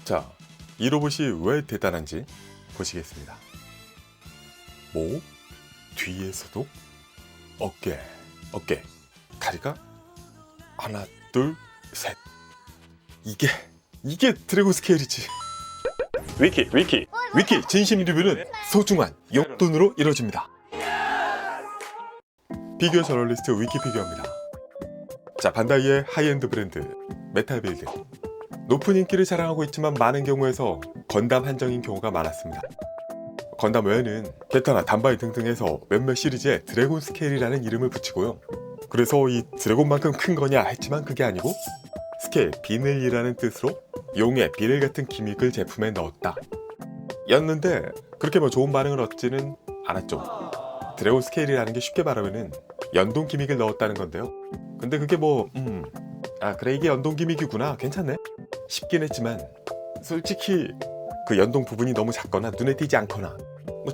자, 이 로봇이 왜 대단한지 보시겠습니다. 목, 뒤에서도 어깨, 다리가 하나, 둘, 셋. 이게 드래곤 스케일이지. 위키 진심 리뷰는 소중한 용돈으로 이루어집니다. 피규어 저널리스트 위키피규어입니다. 자, 반다이의 하이엔드 브랜드 메탈빌드. 높은 인기를 자랑하고 있지만 많은 경우에서 건담 한정인 경우가 많았습니다. 건담 외에는 게타나 단바이 등등에서 몇몇 시리즈에 드래곤 스케일이라는 이름을 붙이고요. 그래서 이 드래곤만큼 큰 거냐 했지만 그게 아니고 스케일, 비늘이라는 뜻으로 용의 비늘 같은 기믹을 제품에 넣었다 였는데 그렇게 좋은 반응을 얻지는 않았죠. 드래곤 스케일이라는 게 쉽게 말하면은 연동 기믹을 넣었다는 건데요. 근데 그게 그래 이게 연동 기믹이구나 괜찮네 싶긴 했지만 솔직히 그 연동 부분이 너무 작거나 눈에 띄지 않거나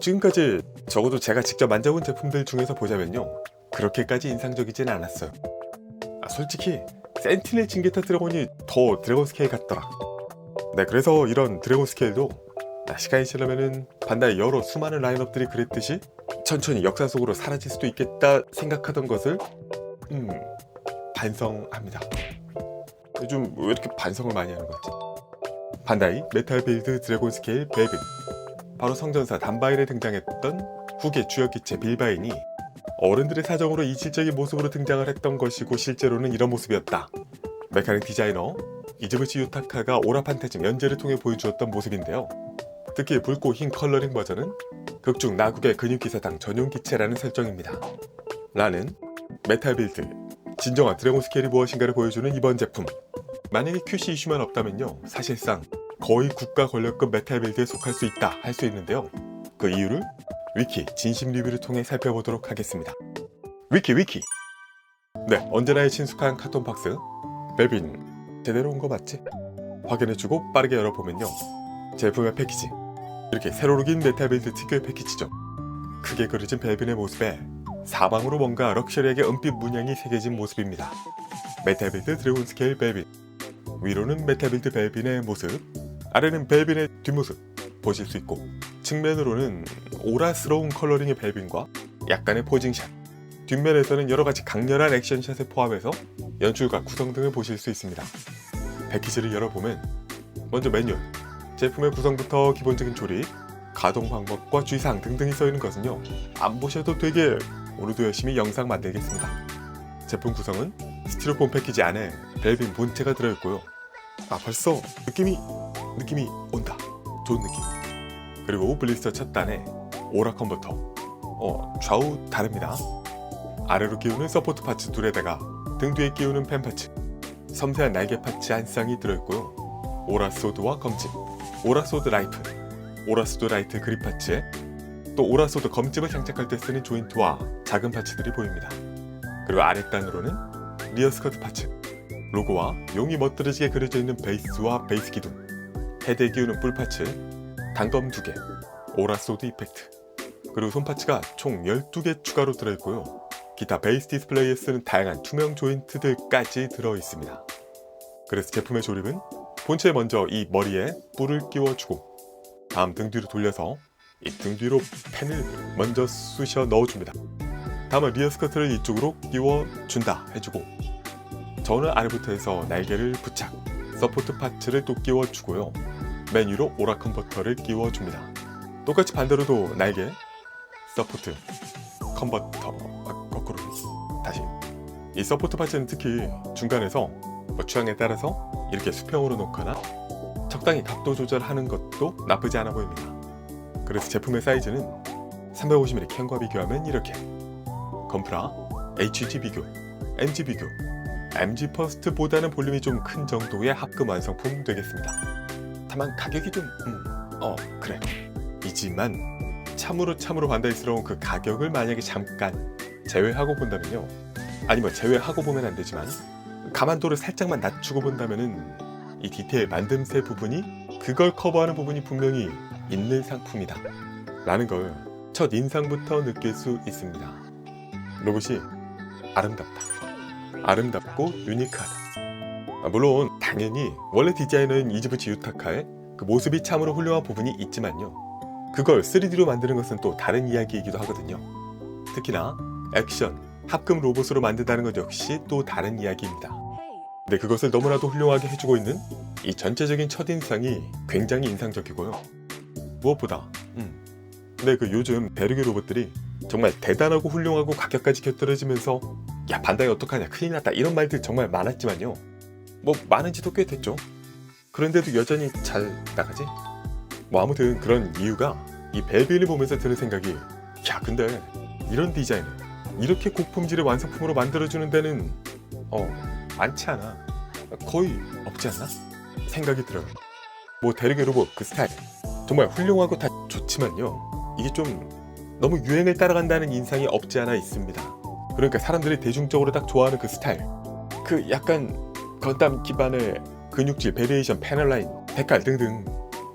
지금까지 적어도 제가 직접 만져본 제품들 중에서 보자면요 그렇게까지 인상적이진 않았어요. 솔직히 센티넬 징게타 드래곤이 더 드래곤 스케일 같더라. 네, 그래서 이런 드래곤 스케일도 시간이 지나면은 반다이 여러 수많은 라인업들이 그랬듯이 천천히 역사 속으로 사라질 수도 있겠다 생각하던 것을 반성합니다. 요즘 왜 이렇게 반성을 많이 하는 거지? 반다이 메탈빌드 드래곤 스케일 벨빈, 바로 성전사 단바일에 등장했던 후계 주역기체 빌바인이 어른들의 사정으로 이질적인 모습으로 등장을 했던 것이고 실제로는 이런 모습이었다. 메카닉 디자이너 이즈부치 유타카가 오라판타즘 연재를 통해 보여주었던 모습인데요. 특히 붉고 흰 컬러링 버전은 극중 나국의 근육기사당 전용 기체라는 설정입니다. 라는 메탈빌드 진정한 드래곤 스케일이 무엇인가를 보여주는 이번 제품. 만약에 QC 이슈만 없다면요 사실상 거의 국가 권력급 메탈빌드에 속할 수 있다 할 수 있는데요. 그 이유를 위키 진심 리뷰를 통해 살펴보도록 하겠습니다. 위키 네, 언제나의 친숙한 카톤 박스. 벨빈 제대로 온 거 맞지? 확인해주고 빠르게 열어보면요 제품의 패키지, 이렇게 세로로 긴 메탈빌드 특유의 패키지죠. 크게 그려진 벨빈의 모습에 사방으로 뭔가 럭셔리하게 은빛 문양이 새겨진 모습입니다. 메탈빌드 드래곤 스케일 벨빈. 위로는 메탈빌드 벨빈의 모습, 아래는 벨빈의 뒷모습 보실 수 있고, 측면으로는 오라스러운 컬러링의 벨빈과 약간의 포징샷, 뒷면에서는 여러가지 강렬한 액션샷을 포함해서 연출과 구성 등을 보실 수 있습니다. 패키지를 열어보면 먼저 매뉴얼, 제품의 구성부터 기본적인 조립, 가동 방법과 주의사항 등등이 써있는 것은요 안 보셔도 되게 오늘도 열심히 영상 만들겠습니다. 제품 구성은 스티로폼 패키지 안에 벨빈 본체가 들어있고요. 벌써 느낌이 온다. 좋은 느낌. 그리고 블리스터 첫 단에 오라 컨버터, 좌우 다릅니다. 아래로 끼우는 서포트 파츠 둘에다가 등 뒤에 끼우는 펜 파츠, 섬세한 날개 파츠 한 쌍이 들어있고요. 오라 소드와 검집, 오라 소드 라이프, 오라 소드 라이트 그립 파츠에 또 오라 소드 검집을 장착할 때 쓰는 조인트와 작은 파츠들이 보입니다. 그리고 아랫단으로는 리어 스커트 파츠, 로고와 용이 멋들어지게 그려져 있는 베이스와 베이스 기둥, 헤드에 끼우는 뿔 파츠, 단검 2개, 오라 소드 이펙트, 그리고 손 파츠가 총 12개 추가로 들어있고요. 기타 베이스 디스플레이에 쓰는 다양한 투명 조인트들까지 들어있습니다. 그래서 제품의 조립은 본체에 먼저 이 머리에 뿔을 끼워주고, 다음 등 뒤로 돌려서 이 등 뒤로 펜을 먼저 쑤셔 넣어줍니다. 다음은 리어 스커트를 이쪽으로 끼워준다 해주고, 저는 아래부터 해서 날개를 부착, 서포트 파츠를 또 끼워주고요. 맨 위로 오라 컨버터를 끼워줍니다. 똑같이 반대로도 날개, 서포트, 컨버터, 거꾸로 다시. 이 서포트 파츠는 특히 중간에서 취향에 따라서 이렇게 수평으로 놓거나 적당히 각도 조절하는 것도 나쁘지 않아 보입니다. 그래서 제품의 사이즈는 350mm 캔과 비교하면 이렇게. 건프라, HG 비교, MG 비교, MG 퍼스트보다는 볼륨이 좀 큰 정도의 합금 완성품 되겠습니다. 다만 가격이 좀 그래 이지만 참으로 반다이스러운 그 가격을 만약에 잠깐 제외하고 본다면요, 아니면 제외하고 보면 안 되지만 가만도를 살짝만 낮추고 본다면은 이 디테일 만듦새 부분이 그걸 커버하는 부분이 분명히 있는 상품이다 라는 걸 첫 인상부터 느낄 수 있습니다. 로봇이 아름답고 유니크하다. 물론 당연히 원래 디자이너인 이즈부치 유타카의 그 모습이 참으로 훌륭한 부분이 있지만요. 그걸 3D로 만드는 것은 또 다른 이야기이기도 하거든요. 특히나 액션, 합금 로봇으로 만든다는 것 역시 또 다른 이야기입니다. 근데 그것을 너무나도 훌륭하게 해주고 있는 이 전체적인 첫인상이 굉장히 인상적이고요. 무엇보다 근데 그 요즘 대륙의 로봇들이 정말 대단하고 훌륭하고 가격까지 곁들여지면서 야 반다이 어떡하냐 큰일 났다 이런 말들 정말 많았지만요. 뭐 많은 지도 꽤 됐죠. 그런데도 여전히 잘 나가지? 뭐 아무튼 그런 이유가 이 벨빌을 보면서 드는 생각이 야 근데 이런 디자인을 이렇게 고품질의 완성품으로 만들어주는 데는 많지 않아. 거의 없지 않나? 생각이 들어요. 뭐 대륙의 로봇 그 스타일 정말 훌륭하고 다 좋지만요. 이게 좀 너무 유행을 따라간다는 인상이 없지 않아 있습니다. 그러니까 사람들이 대중적으로 딱 좋아하는 그 스타일 그 약간 건담 기반의 근육질, 베리에이션, 패널라인, 데칼 등등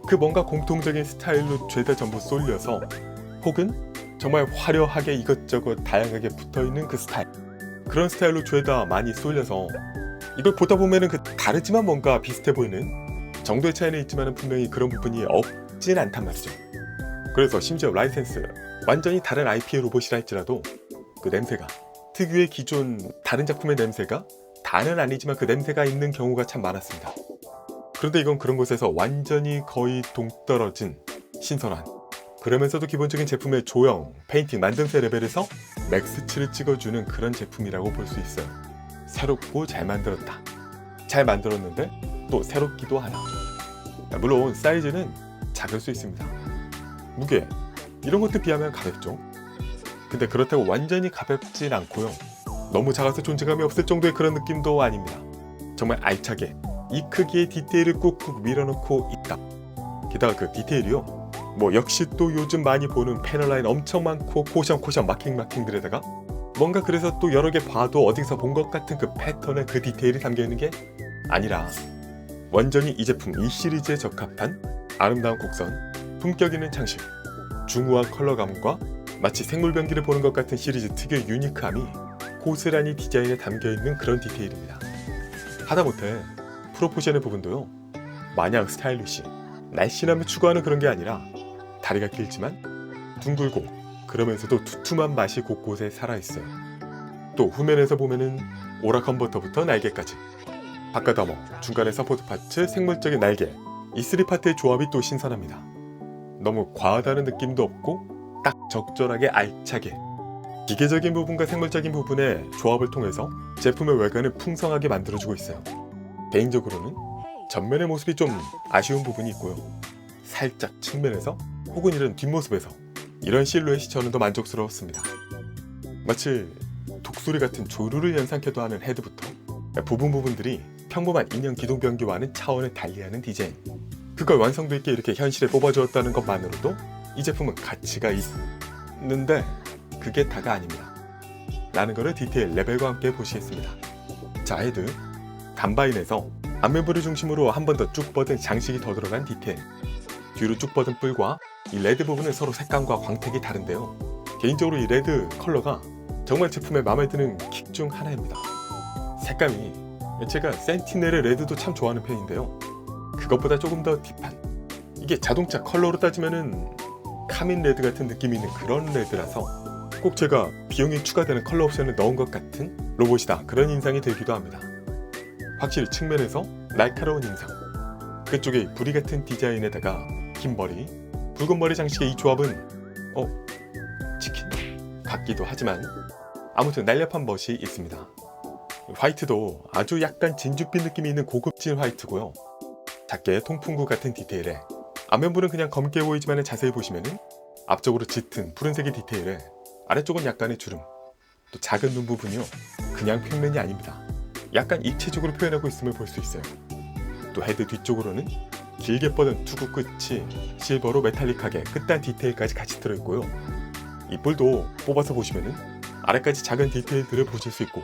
그 뭔가 공통적인 스타일로 죄다 전부 쏠려서 혹은 정말 화려하게 이것저것 다양하게 붙어있는 그 스타일 그런 스타일로 죄다 많이 쏠려서 이걸 보다 보면은 그 다르지만 뭔가 비슷해 보이는 정도의 차이는 있지만 분명히 그런 부분이 없진 않단 말이죠. 그래서 심지어 라이센스 완전히 다른 IP의 로봇이라 할지라도 그 냄새가 특유의 기존 다른 작품의 냄새가 다는 아니지만 그 냄새가 있는 경우가 참 많았습니다. 그런데 이건 그런 곳에서 완전히 거의 동떨어진 신선한 그러면서도 기본적인 제품의 조형, 페인팅, 만듦새 레벨에서 맥스치를 찍어주는 그런 제품이라고 볼 수 있어요. 새롭고 잘 만들었다. 잘 만들었는데 또 새롭기도 하다. 물론 사이즈는 작을 수 있습니다. 무게 이런 것들 비하면 가볍죠. 근데 그렇다고 완전히 가볍진 않고요. 너무 작아서 존재감이 없을 정도의 그런 느낌도 아닙니다. 정말 알차게 이 크기의 디테일을 꾹꾹 밀어넣고 있다. 게다가 그 디테일이요. 뭐 역시 또 요즘 많이 보는 패널라인 엄청 많고 코션 마킹들에다가 뭔가 그래서 또 여러 개 봐도 어디서 본 것 같은 그 패턴의 그 디테일이 담겨있는 게 아니라 완전히 이 제품 이 시리즈에 적합한 아름다운 곡선, 품격 있는 장식, 중후한 컬러감과 마치 생물병기를 보는 것 같은 시리즈 특유의 유니크함이 고스란히 디자인에 담겨있는 그런 디테일입니다. 하다못해 프로포션의 부분도요. 마냥 스타일리시, 날씬함을 추구하는 그런 게 아니라 다리가 길지만 둥글고 그러면서도 두툼한 맛이 곳곳에 살아있어요. 또 후면에서 보면은 오라 컨버터부터 날개까지 바깥 어머, 중간에 서포트 파츠, 생물적인 날개 이 3파트의 조합이 또 신선합니다. 너무 과하다는 느낌도 없고 딱 적절하게 알차게 기계적인 부분과 생물적인 부분의 조합을 통해서 제품의 외관을 풍성하게 만들어주고 있어요. 개인적으로는 전면의 모습이 좀 아쉬운 부분이 있고요. 살짝 측면에서 혹은 이런 뒷모습에서 이런 실루엣이 저는 더 만족스러웠습니다. 마치 독수리 같은 조류를 연상케도 하는 헤드부터 부분들이 평범한 인형 기동 변기와는 차원을 달리하는 디자인 그걸 완성도 있게 이렇게 현실에 뽑아주었다는 것만으로도 이 제품은 가치가 있는데 그게 다가 아닙니다. 라는 거를 디테일 레벨과 함께 보시겠습니다. 자, 헤드 간바인에서 앞면부를 중심으로 한 번 더 쭉 뻗은 장식이 더 들어간 디테일 뒤로 쭉 뻗은 뿔과 이 레드 부분은 서로 색감과 광택이 다른데요. 개인적으로 이 레드 컬러가 정말 제품에 마음에 드는 킥 중 하나입니다. 색감이 제가 센티넬의 레드도 참 좋아하는 편인데요. 그것보다 조금 더 딥한 이게 자동차 컬러로 따지면은 카민 레드 같은 느낌이 있는 그런 레드라서 꼭 제가 비용이 추가되는 컬러 옵션을 넣은 것 같은 로봇이다 그런 인상이 들기도 합니다. 확실히 측면에서 날카로운 인상 그쪽에 부리 같은 디자인에다가 긴 머리, 붉은 머리 장식의 이 조합은 치킨 같기도 하지만 아무튼 날렵한 멋이 있습니다. 화이트도 아주 약간 진주빛 느낌이 있는 고급진 화이트고요. 작게 통풍구 같은 디테일에 앞면부는 그냥 검게 보이지만 자세히 보시면은 앞쪽으로 짙은 푸른색의 디테일에 아래쪽은 약간의 주름 또 작은 눈 부분이요 그냥 평면이 아닙니다. 약간 입체적으로 표현하고 있음을 볼 수 있어요. 또 헤드 뒤쪽으로는 길게 뻗은 투구 끝이 실버로 메탈릭하게 끝단 디테일까지 같이 들어있고요. 이 뿔도 뽑아서 보시면은 아래까지 작은 디테일들을 보실 수 있고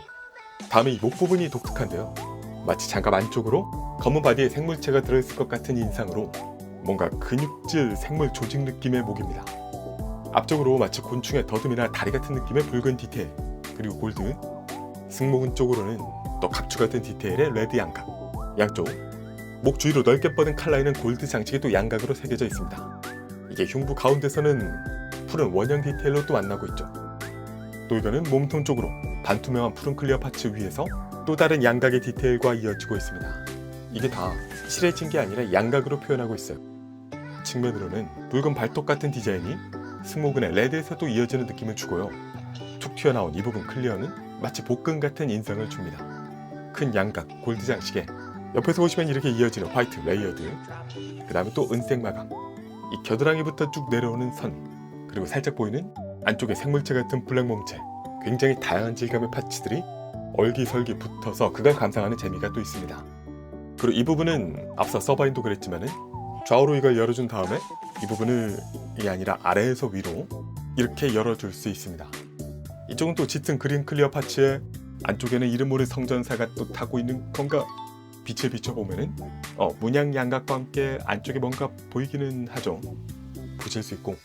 다음에 이 목 부분이 독특한데요. 마치 장갑 안쪽으로 검은 바디에 생물체가 들어있을 것 같은 인상으로 뭔가 근육질 생물 조직 느낌의 목입니다. 앞쪽으로 마치 곤충의 더듬이나 다리 같은 느낌의 붉은 디테일 그리고 골드 승모근 쪽으로는 또 각주 같은 디테일의 레드 양각 양쪽 목 주위로 넓게 뻗은 칼라인은 골드 장식이 또 양각으로 새겨져 있습니다. 이게 흉부 가운데서는 푸른 원형 디테일로 또 만나고 있죠. 또 이거는 몸통 쪽으로 반투명한 푸른 클리어 파츠 위에서 또 다른 양각의 디테일과 이어지고 있습니다. 이게 다 칠해진 게 아니라 양각으로 표현하고 있어요. 측면으로는 붉은 발톱 같은 디자인이 승모근의 레드에서도 이어지는 느낌을 주고요. 툭 튀어나온 이 부분 클리어는 마치 복근 같은 인상을 줍니다. 큰 양각 골드 장식에 옆에서 보시면 이렇게 이어지는 화이트 레이어드, 그 다음에 또 은색 마감, 이 겨드랑이부터 쭉 내려오는 선, 그리고 살짝 보이는 안쪽에 생물체 같은 블랙 몸체, 굉장히 다양한 질감의 파츠들이 얼기설기 붙어서 그걸 감상하는 재미가 또 있습니다. 그리고 이 부분은 앞서 서바인도 그랬지만은 좌우로 이걸 열어준 다음에 이 부분을 이게 아니라 아래에서 위로 이렇게 열어줄 수 있습니다. 이쪽은 또 짙은 그린 클리어 파츠에 안쪽에는 이름 모를 성전사가 또 타고 있는 건가 빛을 비춰보면은 문양 양각과 함께 안쪽에 뭔가 보이기는 하죠. 보실 수 있고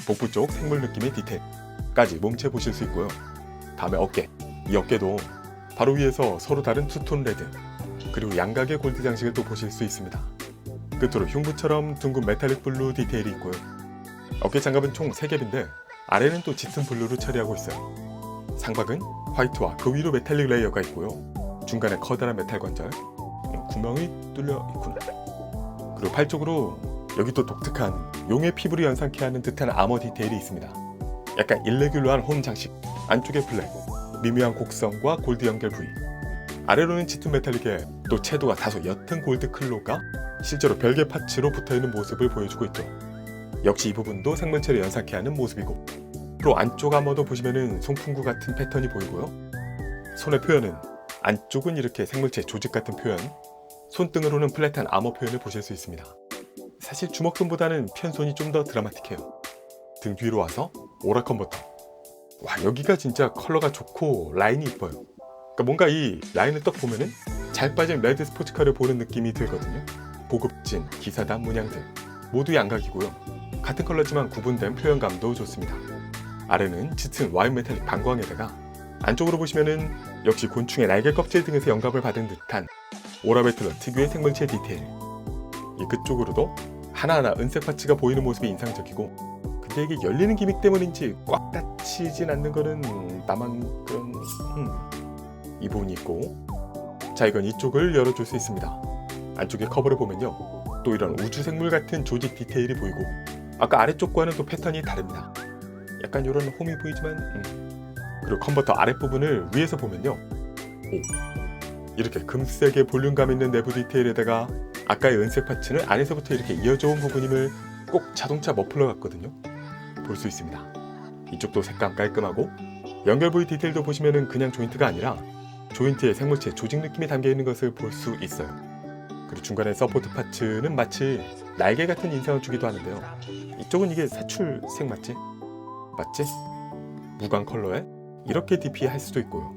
복부 쪽 생물 느낌의 디테일까지 몸체 보실 수 있고요. 다음에 어깨, 이 어깨도 바로 위에서 서로 다른 투톤 레드 그리고 양각의 골드 장식을 또 보실 수 있습니다. 끝으로 흉부처럼 둥근 메탈릭 블루 디테일이 있고요. 어깨 장갑은 총 3겹인데 아래는 또 짙은 블루로 처리하고 있어요. 상박은 화이트와 그 위로 메탈릭 레이어가 있고요. 중간에 커다란 메탈 관절, 구멍이 뚫려 있구나. 그리고 팔 쪽으로 여기 또 독특한 용의 피부를 연상케 하는 듯한 아머 디테일이 있습니다. 약간 일레귤러한 홈 장식, 안쪽에 블랙, 미묘한 곡선과 골드 연결 부위, 아래로는 짙은 메탈릭에 또 채도가 다소 옅은 골드 클로가 실제로 별개 파츠로 붙어있는 모습을 보여주고 있죠. 역시 이 부분도 생물체를 연상케 하는 모습이고, 또 안쪽 아머도 보시면은 송풍구 같은 패턴이 보이고요. 손의 표현은 안쪽은 이렇게 생물체 조직 같은 표현, 손등으로는 플랫한 아머 표현을 보실 수 있습니다. 사실 주먹손보다는 편손이 좀 더 드라마틱해요. 등 뒤로 와서 오라 컨버터. 와, 여기가 진짜 컬러가 좋고 라인이 이뻐요. 그러니까 뭔가 이 라인을 딱 보면은 잘 빠진 레드 스포츠카를 보는 느낌이 들거든요. 고급진 기사단 문양들 모두 양각이고요. 같은 컬러지만 구분된 표현감도 좋습니다. 아래는 짙은 와인 메탈릭 반광에다가 안쪽으로 보시면은 역시 곤충의 날개 껍질 등에서 영감을 받은 듯한 오라베틀러 특유의 생물체 디테일. 이 끝쪽으로도 하나하나 은색 파츠가 보이는 모습이 인상적이고, 근데 이게 열리는 기믹 때문인지 꽉 닫히진 않는 거는 나만 그런 이 부분이 있고, 자, 이건 이쪽을 열어줄 수 있습니다. 안쪽에 커버를 보면요, 또 이런 우주 생물 같은 조직 디테일이 보이고, 아까 아래쪽과는 또 패턴이 다릅니다. 약간 이런 홈이 보이지만 그리고 컨버터 아랫부분을 위에서 보면요, 이렇게 금색의 볼륨감 있는 내부 디테일에다가 아까의 은색 파츠는 안에서부터 이렇게 이어져 온 부분임을 꼭 자동차 머플러 같거든요. 볼 수 있습니다. 이쪽도 색감 깔끔하고, 연결 부위 디테일도 보시면은 그냥 조인트가 아니라 조인트에 생물체 조직 느낌이 담겨 있는 것을 볼 수 있어요. 그리고 중간에 서포트 파츠는 마치 날개 같은 인상을 주기도 하는데요. 이쪽은 이게 사출색 맞지? 무광 컬러에 이렇게 DP 할 수도 있고요.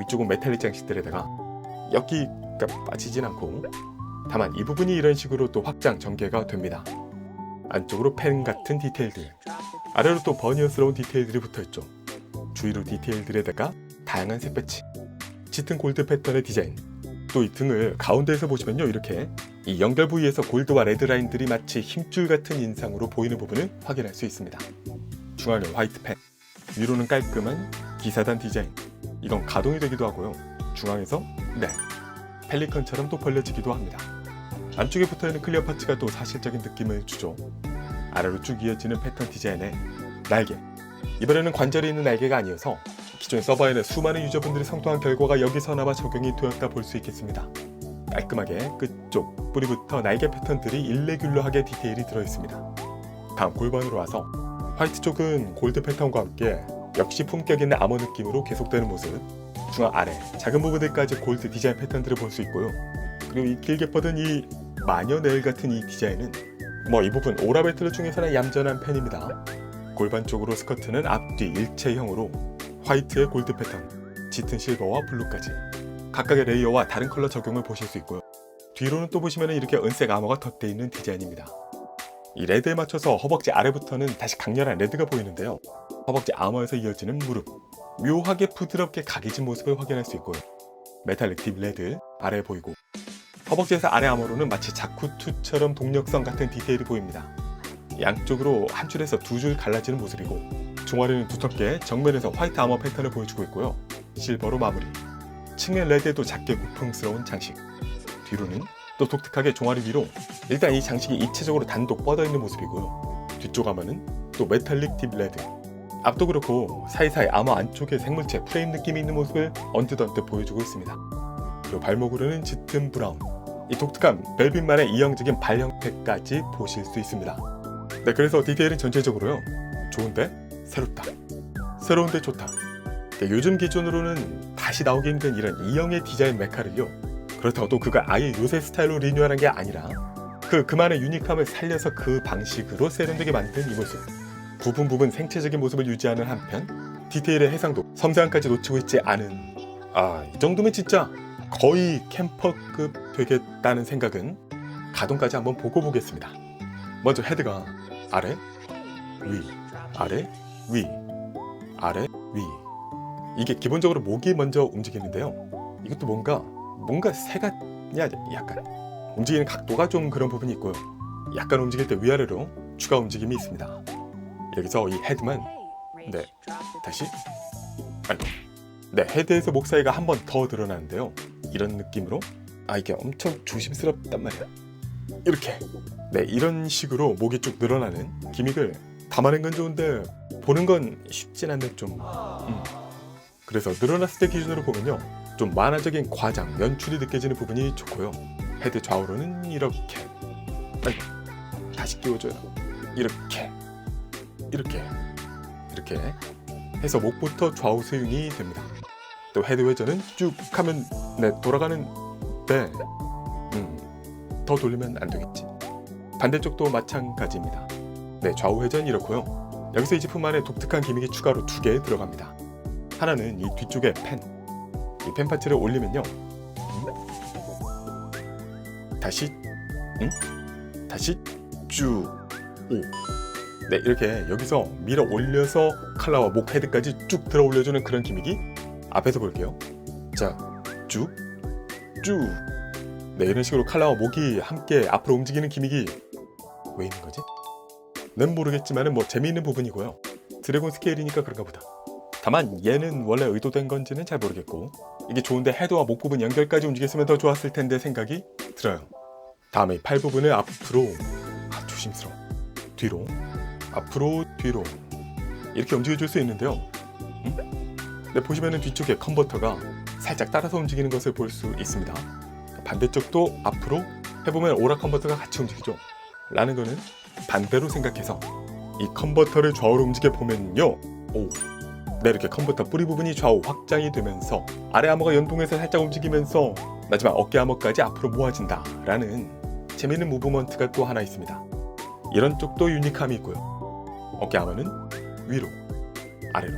이쪽은 메탈릭 장식들에다가 여기가 빠지진 않고, 다만 이 부분이 이런 식으로 또 확장 전개가 됩니다. 안쪽으로 펜 같은 디테일들, 아래로 또 버니어스러운 디테일들이 붙어있죠. 주위로 디테일들에다가 다양한 색 배치, 짙은 골드 패턴의 디자인, 또 이 등을 가운데에서 보시면요, 이렇게 이 연결 부위에서 골드와 레드 라인들이 마치 힘줄 같은 인상으로 보이는 부분을 확인할 수 있습니다. 중앙에 화이트 펜, 위로는 깔끔한 기사단 디자인, 이건 가동이 되기도 하고요. 중앙에서 펠리컨처럼 또 벌려지기도 합니다. 안쪽에 붙어있는 클리어 파츠가 또 사실적인 느낌을 주죠. 아래로 쭉 이어지는 패턴 디자인의 날개, 이번에는 관절이 있는 날개가 아니어서 기존의 서버에는 수많은 유저분들이 성토한 결과가 여기서나마 적용이 되었다 볼 수 있겠습니다. 깔끔하게 끝쪽 뿌리부터 날개 패턴들이 일레귤러하게 디테일이 들어있습니다. 다음 골반으로 와서 화이트 쪽은 골드 패턴과 함께 역시 품격 있는 아머 느낌으로 계속되는 모습, 중앙 아래 작은 부분들까지 골드 디자인 패턴들을 볼 수 있고요. 그리고 이 길게 뻗은 이 마녀 네일 같은 이 디자인은 이 부분 오라베틀러 중에서는 얌전한 편입니다. 골반 쪽으로 스커트는 앞뒤 일체형으로 화이트의 골드 패턴, 짙은 실버와 블루까지 각각의 레이어와 다른 컬러 적용을 보실 수 있고요. 뒤로는 또 보시면 이렇게 은색 아머가 덧대 있는 디자인입니다. 이 레드에 맞춰서 허벅지 아래부터는 다시 강렬한 레드가 보이는데요. 허벅지 아머에서 이어지는 무릎, 묘하게 부드럽게 각이진 모습을 확인할 수 있고요. 메탈릭 딥 레드 아래에 보이고, 허벅지에서 아래 암호로는 마치 자쿠투처럼 동력선 같은 디테일이 보입니다. 양쪽으로 한 줄에서 두 줄 갈라지는 모습이고 종아리는 두텁게 정면에서 화이트 아머 패턴을 보여주고 있고요. 실버로 마무리. 측면 레드에도 작게 고풍스러운 장식. 뒤로는 또 독특하게 종아리 위로 일단 이 장식이 입체적으로 단독 뻗어있는 모습이고요. 뒤쪽 아머는 또 메탈릭 딥 레드. 앞도 그렇고 사이사이 아머 안쪽에 생물체 프레임 느낌이 있는 모습을 언뜻언뜻 보여주고 있습니다. 그리고 발목으로는 짙은 브라운. 이 독특한 벨빈만의 이형적인 발 형태까지 보실 수 있습니다. 네, 그래서 디테일은 전체적으로요. 좋은데 새롭다. 새로운데 좋다. 네, 요즘 기준으로는 다시 나오기 힘든 이런 이형의 디자인 메카를요. 그렇다고 또 그가 아예 요새 스타일로 리뉴얼한 게 아니라 그만의 유니크함을 살려서 그 방식으로 세련되게 만든 이 모습. 부분 생체적인 모습을 유지하는 한편 디테일의 해상도, 섬세함까지 놓치고 있지 않은 이 정도면 진짜 거의 캠퍼급 되겠다는 생각은 가동까지 한번 보고 보겠습니다. 먼저 헤드가 아래, 위, 아래, 위, 아래, 위. 이게 기본적으로 목이 먼저 움직이는데요. 이것도 뭔가 새가 약간 움직이는 각도가 좀 그런 부분이 있고요. 약간 움직일 때 위아래로 추가 움직임이 있습니다. 여기서 이 헤드만 다시 헤드에서 목 사이가 한 번 더 드러나는데요. 이런 느낌으로 이게 엄청 조심스럽단 말이야. 이렇게 이런 식으로 목이 쭉 늘어나는 기믹을 담아낸 건 좋은데 보는 건 쉽진 않네 좀. 그래서 늘어났을 때 기준으로 보면요, 좀 만화적인 과장, 연출이 느껴지는 부분이 좋고요. 헤드 좌우로는 이렇게 다시 끼워줘요. 이렇게 해서 목부터 좌우 스윙이 됩니다. 또 헤드 회전은 쭉 하면 돌아가는데 더 돌리면 안 되겠지. 반대쪽도 마찬가지입니다. 좌우 회전 이렇고요. 여기서 이 제품만의 독특한 기믹이 추가로 2개 들어갑니다. 하나는 이 뒤쪽에 펜. 이 펜 파츠를 올리면요. 다시 쭉. 이렇게 여기서 밀어 올려서 칼라와 목 헤드까지 쭉 들어 올려주는 그런 기믹이 앞에서 볼게요. 자, 쭉. 이런 식으로 칼라와 목이 함께 앞으로 움직이는 기믹이 왜 있는 거지? 난 모르겠지만은 재미있는 부분이고요. 드래곤 스케일이니까 그런가 보다. 다만 얘는 원래 의도된 건지는 잘 모르겠고 이게 좋은데 헤드와 목 부분 연결까지 움직였으면 더 좋았을 텐데 생각이 들어요. 다음에 팔 부분을 앞으로 조심스러워. 뒤로 앞으로 뒤로 이렇게 움직여줄 수 있는데요. 보시면은 뒤쪽에 컨버터가 살짝 따라서 움직이는 것을 볼 수 있습니다. 반대쪽도 앞으로 해보면 오라 컨버터가 같이 움직이죠. 라는 거는 반대로 생각해서 이 컨버터를 좌우로 움직여 보면요, 이렇게 컨버터 뿌리 부분이 좌우 확장이 되면서 아래 아머가 연동해서 살짝 움직이면서 마지막 어깨 아머까지 앞으로 모아진다 라는 재미있는 무브먼트가 또 하나 있습니다. 이런 쪽도 유니크함이 있고요. 어깨 아머는 위로 아래로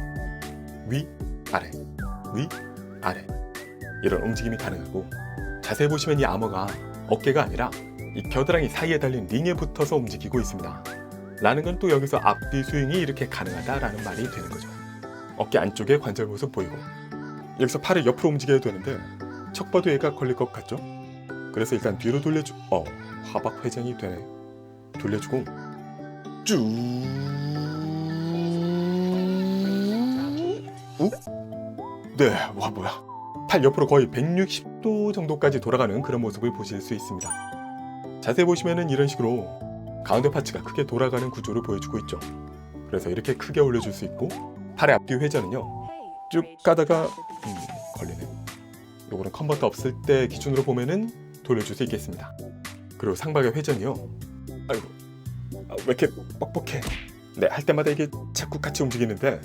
위 아래 위 아래 이런 움직임이 가능하고, 자세히 보시면 이 아머가 어깨가 아니라 이 겨드랑이 사이에 달린 링에 붙어서 움직이고 있습니다. 라는 건 또 여기서 앞뒤 스윙이 이렇게 가능하다라는 말이 되는 거죠. 어깨 안쪽에 관절 모습 보이고, 여기서 팔을 옆으로 움직여야 되는데 척 봐도 얘가 걸릴 것 같죠? 그래서 일단 뒤로 화박 회전이 되네. 돌려주고 쭉. 뭐야. 팔 옆으로 거의 160도 정도까지 돌아가는 그런 모습을 보실 수 있습니다. 자세히 보시면은 이런 식으로 가운데 파츠가 크게 돌아가는 구조를 보여주고 있죠. 그래서 이렇게 크게 올려줄 수 있고, 팔의 앞뒤 회전은요, 쭉 가다가 걸리네. 요거는 컨버터 없을 때 기준으로 보면은 돌려줄 수 있겠습니다. 그리고 상박의 회전이요, 왜 이렇게 뻑뻑해. 할 때마다 이게 자꾸 같이 움직이는데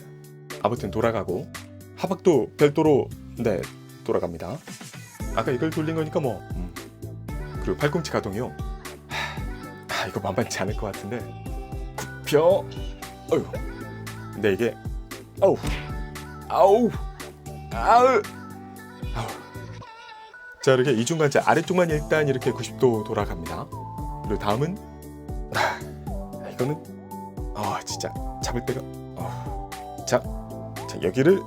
아무튼 돌아가고, 하박도 별도로 돌아갑니다. 아까 이걸 돌린 거니까 그리고 팔꿈치 가동이요, 이거 만만치 않을 것 같은데 굽혀. 근데 이게 자, 이렇게 이중관절 아래쪽만 일단 이렇게 90도 돌아갑니다. 그리고 다음은 이거는 진짜 잡을 때가 자 여기를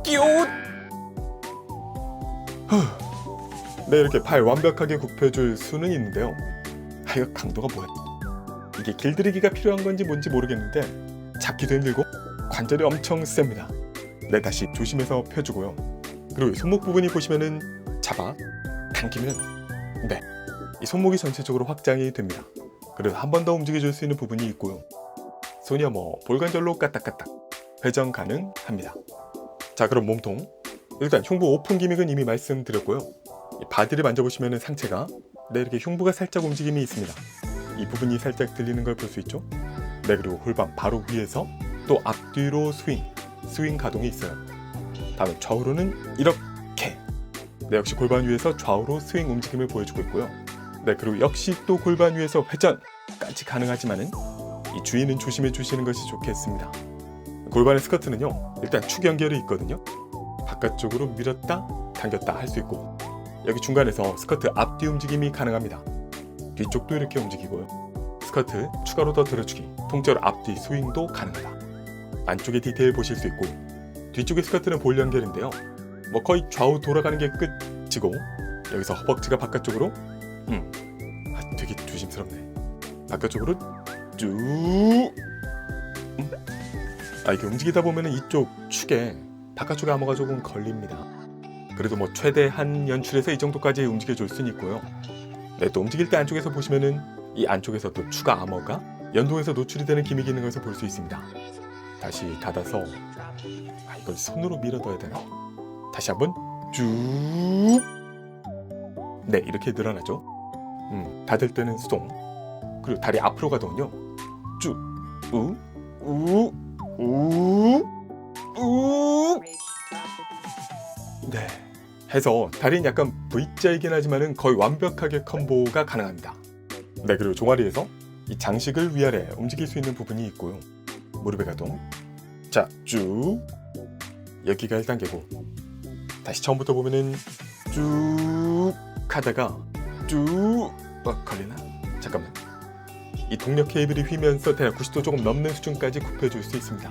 끼웃. 네, 이렇게 발 완벽하게 굽혀줄 수는 있는데요. 이거 강도가 뭐야? 이게 길들이기가 필요한 건지 뭔지 모르겠는데 잡기도 힘들고 관절이 엄청 셉니다. 네, 다시 조심해서 펴주고요. 그리고 손목 부분이 보시면은 잡아 당기면 네, 이 손목이 전체적으로 확장이 됩니다. 그래서 한 번 더 움직여줄 수 있는 부분이 있고요. 손이야 뭐 볼관절로 까딱까딱 회전 가능합니다. 자, 그럼 몸통. 일단 흉부 오픈 기믹은 이미 말씀드렸고요. 이 바디를 만져보시면은 상체가 네, 이렇게 흉부가 살짝 움직임이 있습니다. 이 부분이 살짝 들리는 걸 볼 수 있죠? 네, 그리고 골반 바로 위에서 또 앞뒤로 스윙 가동이 있어요. 다음에 좌우로는 이렇게. 네, 역시 골반 위에서 좌우로 스윙 움직임을 보여주고 있고요. 네, 그리고 역시 또 골반 위에서 회전까지 가능하지만은 이 주의는 조심해 주시는 것이 좋겠습니다. 골반의 스커트는요, 일단 축 연결이 있거든요. 바깥쪽으로 밀었다 당겼다 할 수 있고, 여기 중간에서 스커트 앞뒤 움직임이 가능합니다. 뒤쪽도 이렇게 움직이고요. 스커트 추가로 더 들어주기, 통째로 앞뒤 스윙도 가능하다. 안쪽의 디테일 보실 수 있고, 뒤쪽의 스커트는 볼 연결인데요. 뭐 거의 좌우 돌아가는 게 끝이고, 여기서 허벅지가 바깥쪽으로 되게 조심스럽네. 바깥쪽으로 쭉 이렇게 움직이다 보면은 이쪽 축에 바깥쪽에 암호가 조금 걸립니다. 그래도 뭐 최대한 연출해서 이 정도까지 움직여줄 수는 있고요. 네, 또 움직일 때 안쪽에서 보시면은 이 안쪽에서 또 추가 암호가 연동해서 노출이 되는 기믹이 있는 것을 볼 수 있습니다. 다시 닫아서 이걸 손으로 밀어둬야 되나? 다시 한번 쭉. 네, 이렇게 늘어나죠. 닫을 때는 수동. 그리고 다리 앞으로 가동은요. 쭉, 네, 해서 다리는 약간 V자이긴 하지만은 거의 완벽하게 컴보가 가능합니다. 네, 그리고 종아리에서 이 장식을 위아래 움직일 수 있는 부분이 있고요. 무릎의 가동. 자, 쭉. 여기가 1단계고, 다시 처음부터 보면은 쭉 하다가 쭉 걸리나? 잠깐만. 이 동력 케이블이 휘면서 대략 90도 조금 넘는 수준까지 굽혀줄 수 있습니다.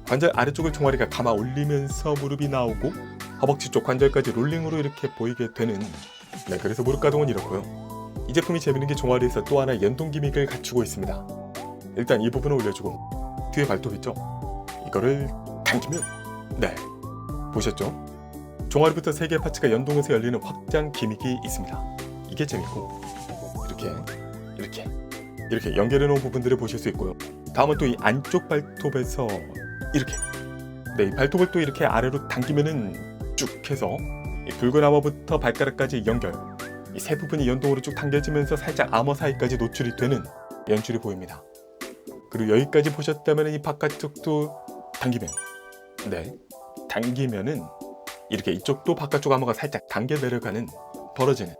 관절 아래쪽을 종아리가 감아 올리면서 무릎이 나오고 허벅지 쪽 관절까지 롤링으로 이렇게 보이게 되는, 네, 그래서 무릎 가동은 이렇고요. 이 제품이 재밌는 게 종아리에서 또 하나 연동 기믹을 갖추고 있습니다. 일단 이 부분을 올려주고 뒤에 발톱 있죠? 이거를 당기면 네, 보셨죠? 종아리부터 3개의 파츠가 연동해서 열리는 확장 기믹이 있습니다. 이게 재밌고, 이렇게 연결해 놓은 부분들을 보실 수 있고요. 다음은 또 이 안쪽 발톱에서 이렇게, 네, 이 발톱을 또 이렇게 아래로 당기면은 쭉 해서 이 붉은 암호부터 발가락까지 연결, 이 세 부분이 연동으로 쭉 당겨지면서 살짝 암호 사이까지 노출이 되는 연출이 보입니다. 그리고 여기까지 보셨다면 이 바깥쪽도 당기면, 네, 당기면은 이렇게 이쪽도 바깥쪽 암호가 살짝 당겨 내려가는, 벌어지는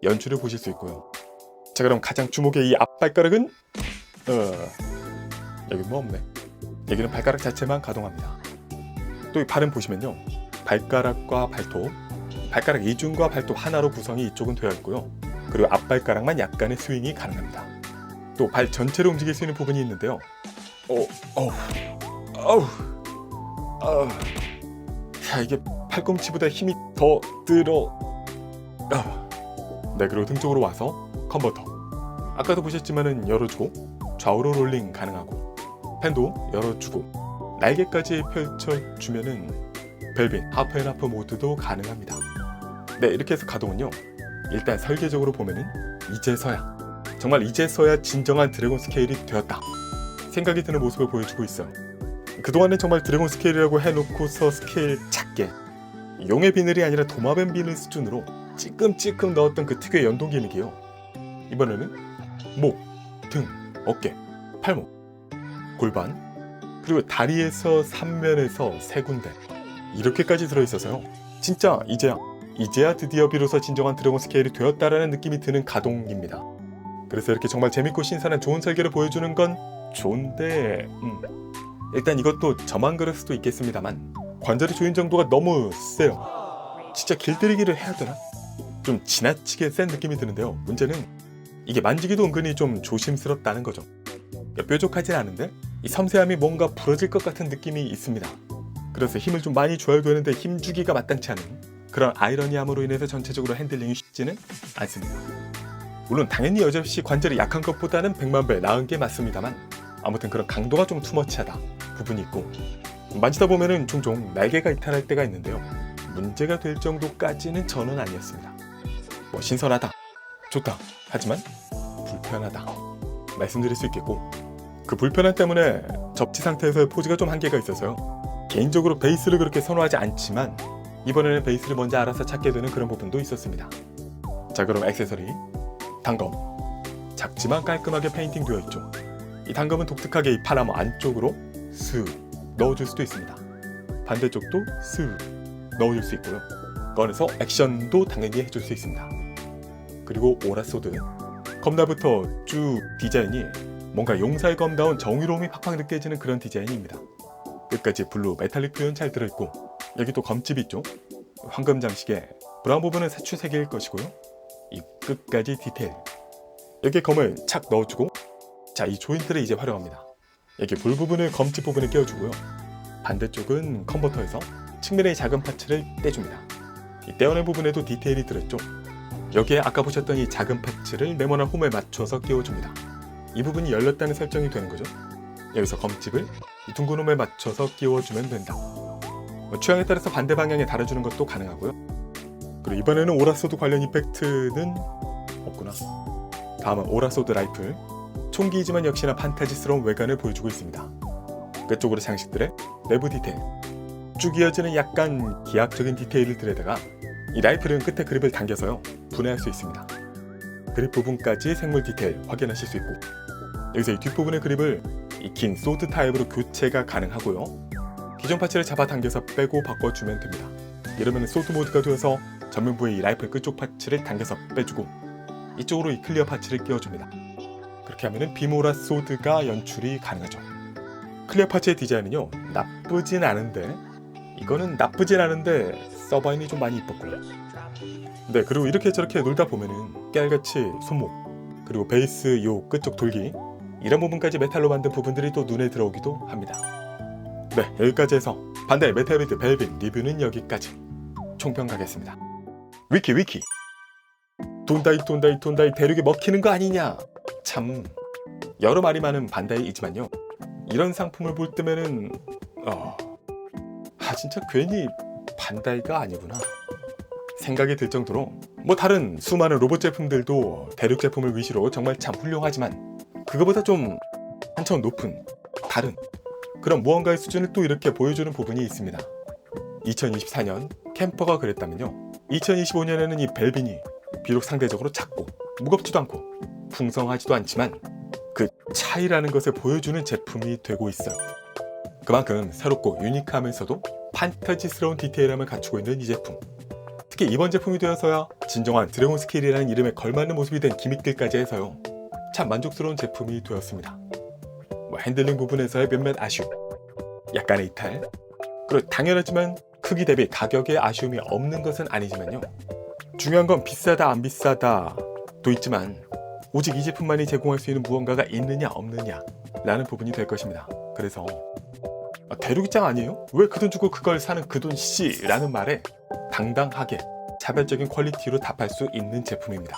연출을 보실 수 있고요. 자, 그럼 가장 주목의 이 앞발가락은 여기 뭐 없네. 여기는 발가락 자체만 가동합니다. 또 이 발은 보시면요, 발가락과 발톱, 발가락 이중과 발톱 하나로 구성이 이쪽은 되어 있고요. 그리고 앞발가락만 약간의 스윙이 가능합니다. 또 발 전체를 움직일 수 있는 부분이 있는데요. 야, 이게 팔꿈치보다 힘이 더 들어. 네, 그리고 등 쪽으로 와서 컨버터. 아까도 보셨지만은 열어주고 좌우로 롤링 가능하고, 펜도 열어주고 날개까지 펼쳐주면은 벨빈 하프앤하프 모드도 가능합니다. 네, 이렇게 해서 가동은요, 일단 설계적으로 보면은 정말 이제서야 진정한 드래곤 스케일이 되었다 생각이 드는 모습을 보여주고 있어요. 그동안은 정말 드래곤 스케일이라고 해놓고서 스케일 작게, 용의 비늘이 아니라 도마뱀 비늘 수준으로 찔끔찔끔 넣었던 그 특유의 연동 기믹이요, 이번에는 목, 등, 어깨, 팔목, 골반, 그리고 다리에서 3면에서 3군데 이렇게까지 들어있어서요, 진짜 이제야 드디어 비로소 진정한 드래곤 스케일이 되었다라는 느낌이 드는 가동입니다. 그래서 이렇게 정말 재밌고 신선한 좋은 설계를 보여주는 건 좋은데, 일단 이것도 저만 그럴 수도 있겠습니다만 관절의 조인 정도가 너무 세요. 진짜 길들이기를 해야 되나? 좀 지나치게 센 느낌이 드는데요. 문제는 이게 만지기도 은근히 좀 조심스럽다는 거죠. 뾰족하진 않은데 이 섬세함이 뭔가 부러질 것 같은 느낌이 있습니다. 그래서 힘을 좀 많이 줘야 되는데 힘주기가 마땅치 않은 그런 아이러니함으로 인해서 전체적으로 핸들링이 쉽지는 않습니다. 물론 당연히 여지없이 관절이 약한 것보다는 100만 배 나은 게 맞습니다만 아무튼 그런 강도가 좀 투머치하다 부분이 있고 만지다 보면은 종종 날개가 이탈할 때가 있는데요. 문제가 될 정도까지는 저는 아니었습니다. 뭐 신선하다, 좋다, 하지만 불편하다 말씀드릴 수 있겠고 그 불편함 때문에 접지 상태에서의 포즈가 좀 한계가 있어서요. 개인적으로 베이스를 그렇게 선호하지 않지만 이번에는 베이스를 먼저 알아서 찾게 되는 그런 부분도 있었습니다. 자, 그럼 액세서리 단검 작지만 깔끔하게 페인팅 되어 있죠. 이 단검은 독특하게 이 팔나무 안쪽으로 슥 넣어줄 수도 있습니다. 반대쪽도 슥 넣어줄 수 있고요. 꺼내서 액션도 당연히 해줄 수 있습니다. 그리고 오라소드 검다부터 쭉 디자인이 뭔가 용사의 검다운 정의로움이 팍팍 느껴지는 그런 디자인입니다. 끝까지 블루 메탈릭 표현 잘 들어있고 여기 또 검집 있죠. 황금 장식에 브라운 부분은 사추색일 것이고요. 이 끝까지 디테일 여기에 검을 착 넣어주고 자, 이 조인트를 이제 활용합니다. 여기 볼 부분을 검집 부분에 끼워주고요. 반대쪽은 컨버터에서 측면의 작은 파츠를 떼줍니다. 이 떼어낸 부분에도 디테일이 들어있죠. 여기에 아까 보셨던 이 작은 파츠를 네모난 홈에 맞춰서 끼워줍니다. 이 부분이 열렸다는 설정이 되는 거죠. 여기서 검집을 이 둥근 홈에 맞춰서 끼워주면 된다. 취향에 따라서 반대 방향에 달아주는 것도 가능하고요. 그리고 이번에는 오라소드 관련 이펙트는 없구나. 다음은 오라소드 라이플 총기이지만 역시나 판타지스러운 외관을 보여주고 있습니다. 끝쪽으로 장식들의 내부 디테일 쭉 이어지는 약간 기하학적인 디테일을 들여다가 이 라이플은 끝에 그립을 당겨서요 분해할 수 있습니다. 그립 부분까지 생물 디테일 확인하실 수 있고 여기서 이 뒷부분의 그립을 이 긴 소드 타입으로 교체가 가능하고요. 기존 파츠를 잡아당겨서 빼고 바꿔주면 됩니다. 이러면 소드 모드가 되어서 전면부의 이 라이플 끝쪽 파츠를 당겨서 빼주고 이쪽으로 이 클리어 파츠를 끼워줍니다. 그렇게 하면 비모라 소드가 연출이 가능하죠. 클리어 파츠의 디자인은요 나쁘진 않은데 이거는 나쁘진 않은데 서바인이 좀 많이 이뻤고요. 네, 그리고 이렇게 저렇게 놀다 보면은 깨알같이 손목 그리고 베이스 요 끝쪽 돌기 이런 부분까지 메탈로 만든 부분들이 또 눈에 들어오기도 합니다. 네, 여기까지 해서 반다이 메탈빌드 벨빈 리뷰는 여기까지. 총평 가겠습니다. 위키 돈다이 대륙에 먹히는 거 아니냐. 참 여러 말이 많은 반다이이지만요 이런 상품을 볼 때면은 진짜 괜히 반다이가 아니구나 생각이 들 정도로 뭐 다른 수많은 로봇 제품들도 대륙 제품을 위시로 정말 참 훌륭하지만 그거보다 좀 한 차원 높은 다른 그런 무언가의 수준을 또 이렇게 보여주는 부분이 있습니다. 2024년 캠퍼가 그랬다면요 2025년에는 이 벨빈이 비록 상대적으로 작고 무겁지도 않고 풍성하지도 않지만 그 차이라는 것을 보여주는 제품이 되고 있어요. 그만큼 새롭고 유니크하면서도 판타지스러운 디테일함을 갖추고 있는 이 제품. 특히 이번 제품이 되어서야 진정한 드래곤 스케일이라는 이름에 걸맞는 모습이 된 기믹들까지 해서요 참 만족스러운 제품이 되었습니다. 뭐 핸들링 부분에서의 몇몇 아쉬움, 약간의 이탈, 그리고 당연하지만 크기 대비 가격에 아쉬움이 없는 것은 아니지만요 중요한 건 비싸다 안 비싸다도 있지만 오직 이 제품만이 제공할 수 있는 무언가가 있느냐 없느냐 라는 부분이 될 것입니다. 그래서 대륙장 아니에요? 왜 그 돈 주고 그걸 사는 그 돈 씨 라는 말에 당당하게 차별적인 퀄리티로 답할 수 있는 제품입니다.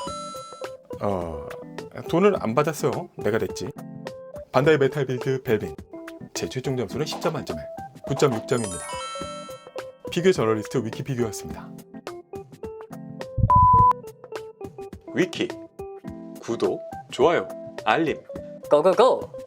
돈을 안 받았어요. 내가 냈지. 반다이 메탈 빌드 벨빈 제 최종 점수는 10점 만점에 9.6점입니다. 피규어 저널리스트 위키피규어였습니다. 위키 구독, 좋아요, 알림 고고고!